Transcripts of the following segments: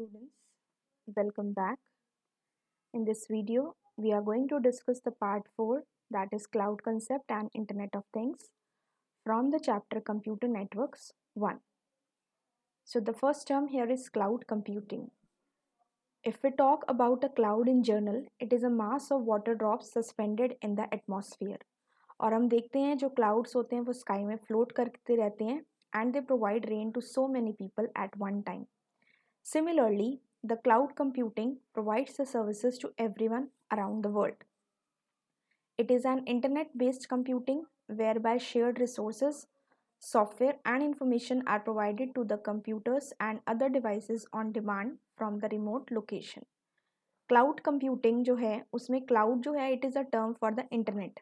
students, welcome back. In this video, we are going to discuss the part 4, that is cloud concept and Internet of Things, from the chapter Computer Networks 1. So the first term here is cloud computing. If we talk about a cloud in general, it is a mass of water drops suspended in the atmosphere. और हम देखते हैं जो clouds होते हैं वो sky में float करते रहते हैं and they provide rain to so many people at one time. Similarly, the cloud computing provides the services to everyone around the world. It is an internet based computing whereby shared resources, software, and information are provided to the computers and other devices on demand from the remote location. Cloud computing जो है उसमें cloud जो है it is a term for the internet.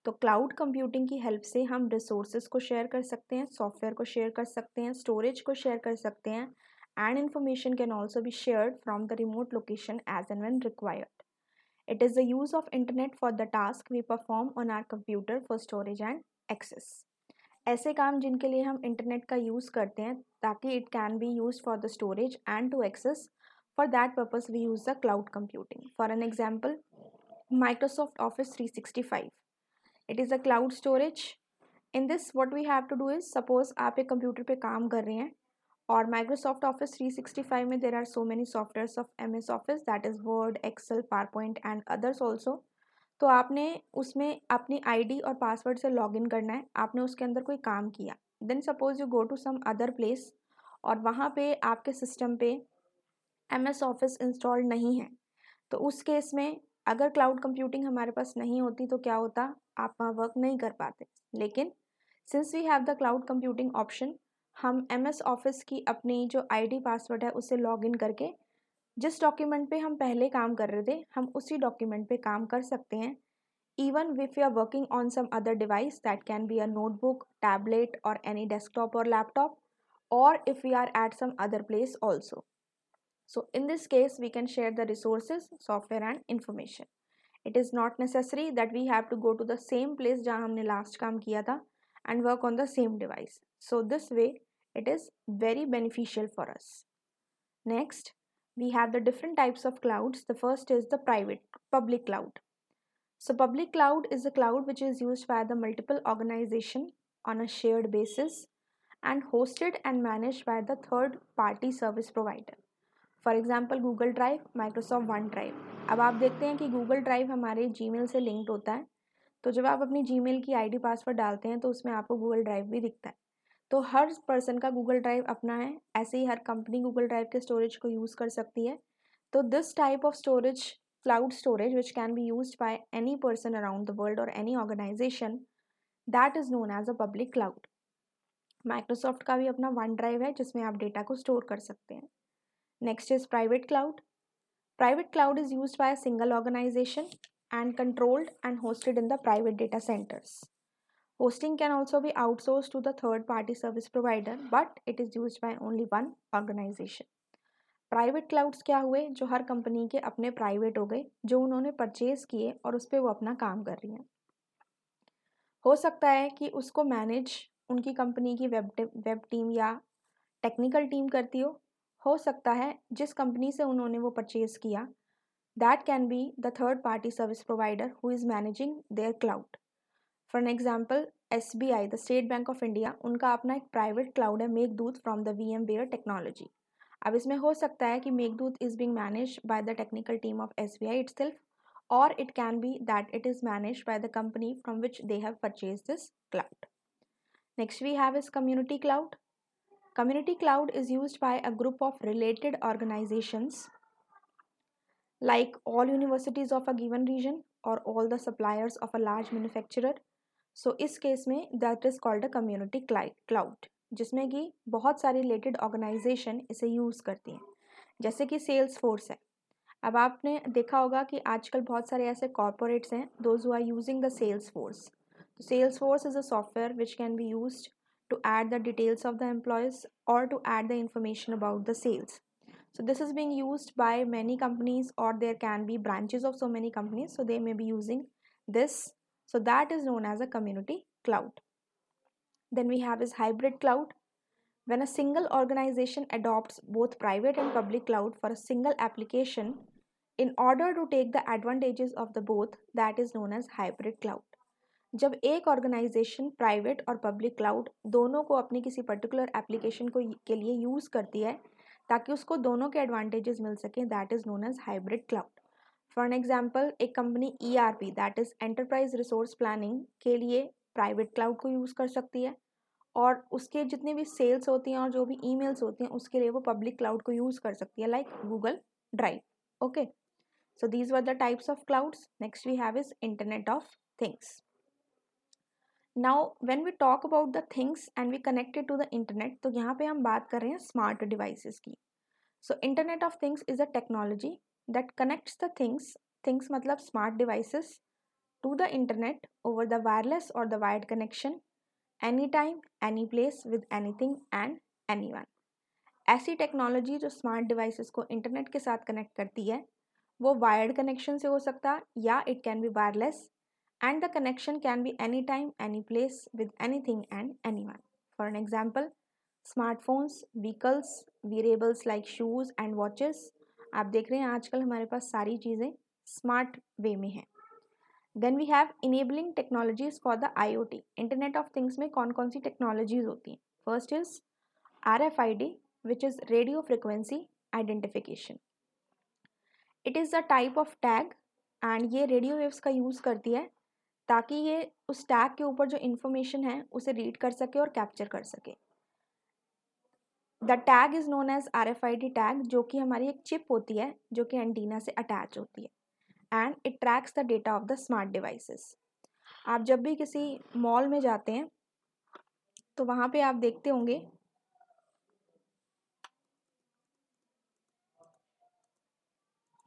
तो cloud computing की help से हम resources को शेयर कर सकते हैं, सॉफ्टवेयर को शेयर कर सकते हैं, स्टोरेज को शेयर कर सकते हैं, and information can also be shared from the remote location as and when required. It is the use of internet for the task we perform on our computer for storage and access. ऐसे काम जिनके लिए हम internet का use करते हैं ताकि it can be use for the storage and to access. For that purpose, we use the cloud computing. For an example, Microsoft Office 365. It is a cloud storage. In this, what we have to do is, suppose आप एक computer पे काम कर रहे हैं और Microsoft Office 365 में there are so many softwares of MS Office, that is Word, Excel, PowerPoint and others also. तो आपने उसमें अपनी आईडी और पासवर्ड से लॉगिन करना है, आपने उसके अंदर कोई काम किया. Then suppose you go to some other place और वहाँ पे आपके सिस्टम पे MS ऑफिस इंस्टॉल्ड नहीं है. तो उस केस में अगर क्लाउड कंप्यूटिंग हमारे पास नहीं होती तो क्या होता, आप वहाँ वर्क नहीं कर पाते. लेकिन since we have the cloud computing option, हम MS ऑफिस की अपनी जो आईडी पासवर्ड है उससे लॉगिन करके जिस डॉक्यूमेंट पे हम पहले काम कर रहे थे हम उसी डॉक्यूमेंट पे काम कर सकते हैं. Even if you are working on some other device, that can be a notebook, tablet और एनी डेस्कटॉप और लैपटॉप, और if we are at some other place also. So in this case, we can share the resources, software and information. It is not necessary that we have to go to the same place जहाँ हमने last काम किया था and work on the same device. So this way, it is very beneficial for us. Next, we have the different types of clouds. The first is the public cloud. So public cloud is a cloud which is used by the multiple organization on a shared basis and hosted and managed by the third party service provider. For example Google drive, Microsoft one drive. अब आप देखते हैं कि Google drive हमारे Gmail से linked होता है, तो जब आप अपनी जीमेल की आईडी पासवर्ड डालते हैं तो उसमें आपको गूगल ड्राइव भी दिखता है. तो हर पर्सन का गूगल ड्राइव अपना है, ऐसे ही हर कंपनी गूगल ड्राइव के स्टोरेज को यूज़ कर सकती है. तो this type of storage, cloud storage which can be used by any person around the world और any organisation, that is known as a public cloud. Microsoft का भी अपना वन ड्राइव है जिसमें आप डेटा को स्टोर कर सकते हैं. Next is private cloud. Private cloud is used by a single organization and controlled and hosted in the private data centers. Hosting can also be outsourced to the third party service provider, but it is used by only one organization. Private clouds क्या हुए, जो हर company के अपने private हो गए, जो उन्होंने purchase किए और उस पर वो अपना काम कर रही हैं. हो सकता है कि उसको मैनेज उनकी कंपनी की वेब टीम या टेक्निकल टीम करती हो सकता है जिस कंपनी से उन्होंने वो परचेज किया, that can be the third party service provider who is managing there cloud. For an example SBI, the state bank of India, उनका अपना एक प्राइवेट क्लाउड है Meghdoot from the VMware technology. अब इसमें हो सकता है कि Meghdoot is being manage by the technical team of SBI itself, or it can be that it is managed by the company from which they have purchased this cloud. Next we have is community cloud. Community cloud is used by a group of related organizations like all universities of a given region or all the suppliers of a large manufacturer. So इस case में that is called a community cloud, जिसमें कि बहुत सारी related organization इसे use करती हैं. जैसे कि सेल्स फोर्स है. अब आपने देखा होगा कि आजकल बहुत सारे ऐसे कॉर्पोरेट्स हैं those who are using the Salesforce. Salesforce is a software which can be used to add the details of the employees or to add the information about the sales. So this is being used by many companies, or there can be branches of so many companies, so they may be using this. So that is known as a community cloud. Then we have is hybrid cloud. When a single organization adopts both private and public cloud for a single application in order to take the advantages of the both, that is known as hybrid cloud. जब एक organisation private और public cloud दोनों को अपनी किसी particular application को के लिए यूज़ करती है ताकि उसको दोनों के एडवांटेजेस मिल सकें, that is known as hybrid cloud. For an example, एक company ERP that is enterprise resource planning के लिए प्राइवेट क्लाउड को यूज़ कर सकती है और उसके जितने भी सेल्स होती हैं और जो भी ईमेल्स होती हैं उसके लिए वो पब्लिक क्लाउड को यूज़ कर सकती है, like Google drive. Okay, so these were the types of clouds. Next we have is Internet of Things. Now when we talk about the things and we connect it to the internet, तो यहाँ पे हम बात कर रहे हैं smart devices की. So Internet of Things is a technology that connects the things मतलब smart devices to the internet over the wireless or the wired connection anytime, any place with anything and anyone. ऐसी technology जो smart devices को internet के साथ connect करती है वो wired connection से हो सकता है या it can B wireless and the connection can be any time any place with anything and anyone. For an example, smartphones, vehicles, wearables like shoes and watches. आप देख रहे हैं आजकल हमारे पास सारी चीज़ें स्मार्ट वे में हैं. Then we have enabling technologies for the IoT. Internet of things में कौन कौन सी टेक्नोलॉजीज होती हैं? First is RFID, which is radio frequency identification. It is a type of tag and ये radio waves का यूज़ करती है ताकि ये उस टैग के ऊपर जो इन्फॉर्मेशन है उसे रीड कर सके और कैप्चर कर सके. The tag is known as RFID tag, जो कि हमारी एक चिप होती है जो कि एंटीना से अटैच होती है and it tracks the data of the smart devices. आप जब भी किसी मॉल में जाते हैं तो वहाँ पे आप देखते होंगे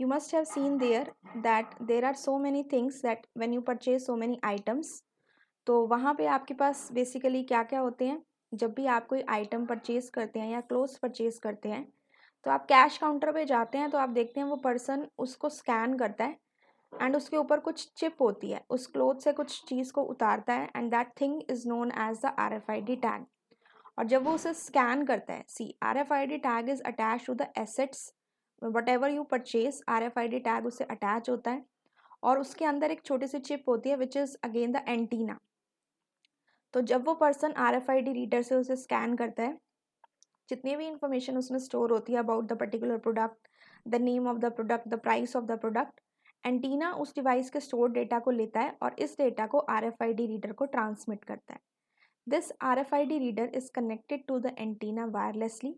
you must have seen there that there are so many things that when you purchase so many items, तो वहाँ पे आपके पास बेसिकली क्या क्या होते हैं. जब भी आप कोई आइटम परचेज करते हैं या क्लोथ्स परचेज करते हैं तो आप कैश काउंटर पे जाते हैं तो आप देखते हैं वो पर्सन उसको स्कैन करता है एंड उसके ऊपर कुछ चिप होती है, उस क्लोथ से कुछ चीज़ को उतारता है and that thing is known as the RFID tag. और जब वो उसे स्कैन करता है, see RFID tag is attach to the assets whatever you purchase. RFID tag उससे अटैच होता है और उसके अंदर एक छोटी सी चिप होती है which is again the antenna. तो जब वो पर्सन RFID रीडर से उसे स्कैन करता है, जितनी भी इंफॉर्मेशन उसमें स्टोर होती है about the particular product, the name of the product, the price of the product, antenna उस डिवाइस के स्टोर डेटा को लेता है और इस डेटा को RFID रीडर को ट्रांसमिट करता है. This RFID reader is connected to the antenna wirelessly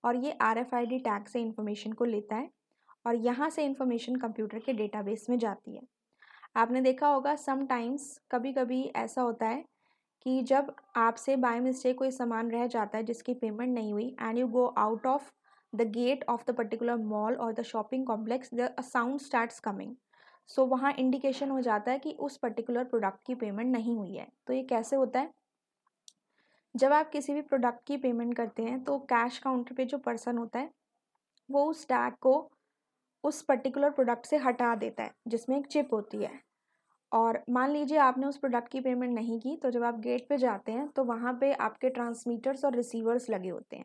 और ये RFID टैग से इंफॉर्मेशन को लेता है और यहाँ से इंफॉर्मेशन कंप्यूटर के डेटाबेस में जाती है. आपने देखा होगा समटाइम्स कभी कभी ऐसा होता है कि जब आपसे बाय मिस्टेक कोई सामान रह जाता है जिसकी पेमेंट नहीं हुई and you go out of the gate of the particular mall और the shopping complex, the sound starts coming. So वहाँ इंडिकेशन हो जाता है कि उस पर्टिकुलर प्रोडक्ट की पेमेंट नहीं हुई है. तो ये कैसे होता है? जब आप किसी भी प्रोडक्ट की पेमेंट करते हैं तो कैश काउंटर पे जो पर्सन होता है वो उस टैग को उस पर्टिकुलर प्रोडक्ट से हटा देता है जिसमें एक चिप होती है. और मान लीजिए आपने उस प्रोडक्ट की पेमेंट नहीं की तो जब आप गेट पे जाते हैं तो वहाँ पे आपके ट्रांसमीटर्स और रिसीवर्स लगे होते हैं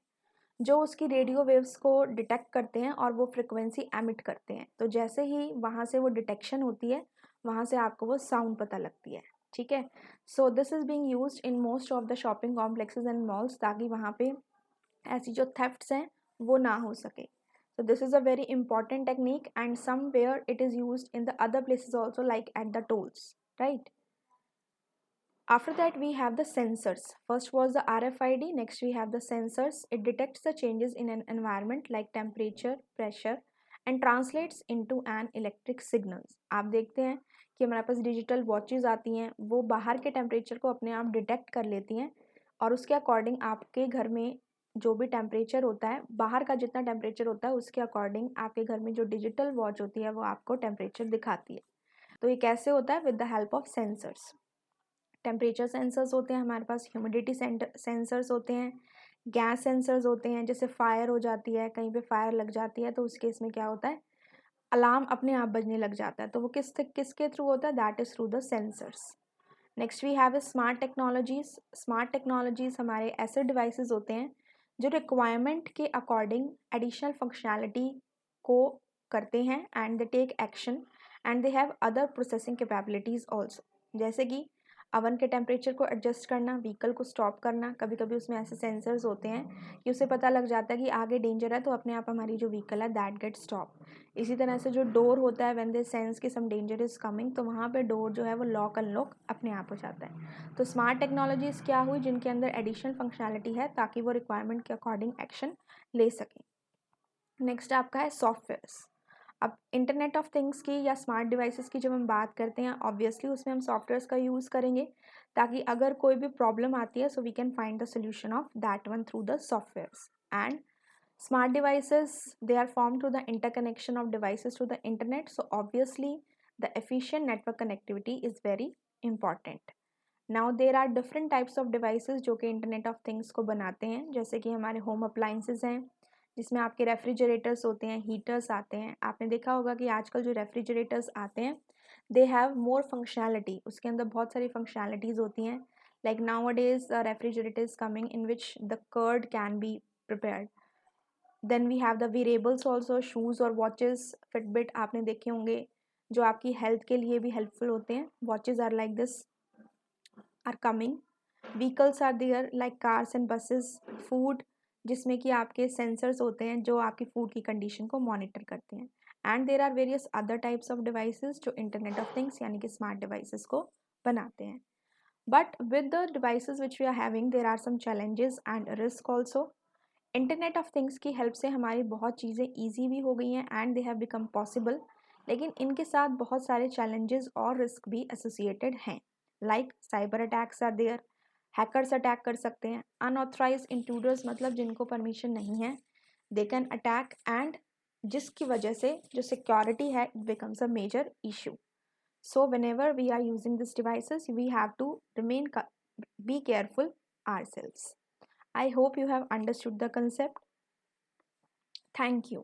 जो उसकी रेडियो वेव्स को डिटेक्ट करते हैं और वो फ्रिक्वेंसी एमिट करते हैं. तो जैसे ही वहाँ से वो डिटेक्शन होती है वहाँ से आपको वो साउंड पता लगती है. ठीक है, so this is being used in most of the shopping complexes and malls ताकि वहाँ पे ऐसी जो थेफ्ट्स हैं वो ना हो सके. So this is a very important technique and somewhere it is used in the other places also like at the tolls, right? After that we have the sensors. First was the RFID, next we have the sensors. It detects the changes in an environment like temperature, pressure and translates into an electric signals. आप देखते हैं कि हमारे पास digital watches आती हैं, वो बाहर के टेम्परेचर को अपने आप डिटेक्ट कर लेती हैं और उसके अकॉर्डिंग आपके घर में जो भी टेम्परेचर होता है, बाहर का जितना टेम्परेचर होता है उसके अकॉर्डिंग आपके घर में जो डिजिटल वॉच होती है वो आपको टेम्परेचर दिखाती है. तो ये कैसे होता है? With the help of sensors. Temperature sensors होते हैं हमारे पास, ह्यूमिडिटी सेंसर्स होते हैं, गैस सेंसर्स होते हैं. जैसे फायर हो जाती है, कहीं पे फायर लग जाती है तो उस केस में क्या होता है, अलार्म अपने आप बजने लग जाता है. तो वो किसके थ्रू होता है? That is through the sensors. Next we have smart technologies. Smart technologies हमारे ऐसे डिवाइसेस होते हैं जो रिक्वायरमेंट के अकॉर्डिंग एडिशनल फंक्शनैलिटी को करते हैं and they take action and they have other processing capabilities also, जैसे कि अवन के टेम्परेचर को एडजस्ट करना, व्हीकल को स्टॉप करना। कभी कभी उसमें ऐसे सेंसर्स होते हैं कि उसे पता लग जाता है कि आगे डेंजर है, तो अपने आप हमारी जो व्हीकल है दैट गेट स्टॉप। इसी तरह से जो डोर होता है, व्हेन दे सेंस कि सम डेंजर इज़ कमिंग, तो वहाँ पे डोर जो है वो लॉक अनलॉक अपने आप हो जाता है। तो स्मार्ट टेक्नोलॉजीज़ क्या हुई जिनके अंदर एडिशनल फंक्शनैलिटी है ताकि वो रिक्वायरमेंट के अकॉर्डिंग एक्शन ले सकें। नेक्स्ट आपका है सॉफ्टवेयर्स। अब इंटरनेट ऑफ थिंग्स की या स्मार्ट डिवाइसेस की जब हम बात करते हैं, ऑब्वियसली उसमें हम सॉफ्टवेयर्स का यूज़ करेंगे ताकि अगर कोई भी प्रॉब्लम आती है so we can find the solution of that one through the softwares. And smart devices, they are formed through the interconnection of devices to the internet, so obviously the efficient network connectivity is very important. Now there are different types of devices जो कि internet of things को बनाते हैं, जैसे कि हमारे home appliances हैं जिसमें आपके रेफ्रिजरेटर्स होते हैं, हीटर्स आते हैं। आपने देखा होगा कि आजकल जो रेफ्रिजरेटर्स आते हैं दे हैव मोर फंक्शनैलिटी, उसके अंदर बहुत सारी फंक्शनैलिटीज़ होती हैं। Like nowadays refrigerator is coming in which the curd can be prepared. Then we have the wearables also, shoes और वॉचेस, फिटबिट आपने देखे होंगे जो आपकी हेल्थ के लिए भी हेल्पफुल होते हैं। Watches are like this are coming. Vehicles are there like cars and buses. Food, जिसमें कि आपके सेंसर्स होते हैं जो आपकी फूड की कंडीशन को मॉनिटर करते हैं। And there are various other types of devices जो इंटरनेट ऑफ थिंग्स यानी कि स्मार्ट डिवाइसेस को बनाते हैं। But with the devices which we are having there are some challenges and risk also. Internet of things की help से हमारी बहुत चीज़ें ईजी भी हो गई हैं and they have become possible, लेकिन इनके साथ बहुत सारे चैलेंजेस और रिस्क भी एसोसिएटेड हैं। Like cyber attacks are there, hackers attack कर सकते हैं। अनऑथराइज इंट्रूडर्स मतलब जिनको परमिशन नहीं है, दे कैन अटैक, एंड जिसकी वजह से जो सिक्योरिटी है it becomes a major issue. So whenever we are using these devices we have to be careful ourselves. I hope you have understood the concept. Thank you.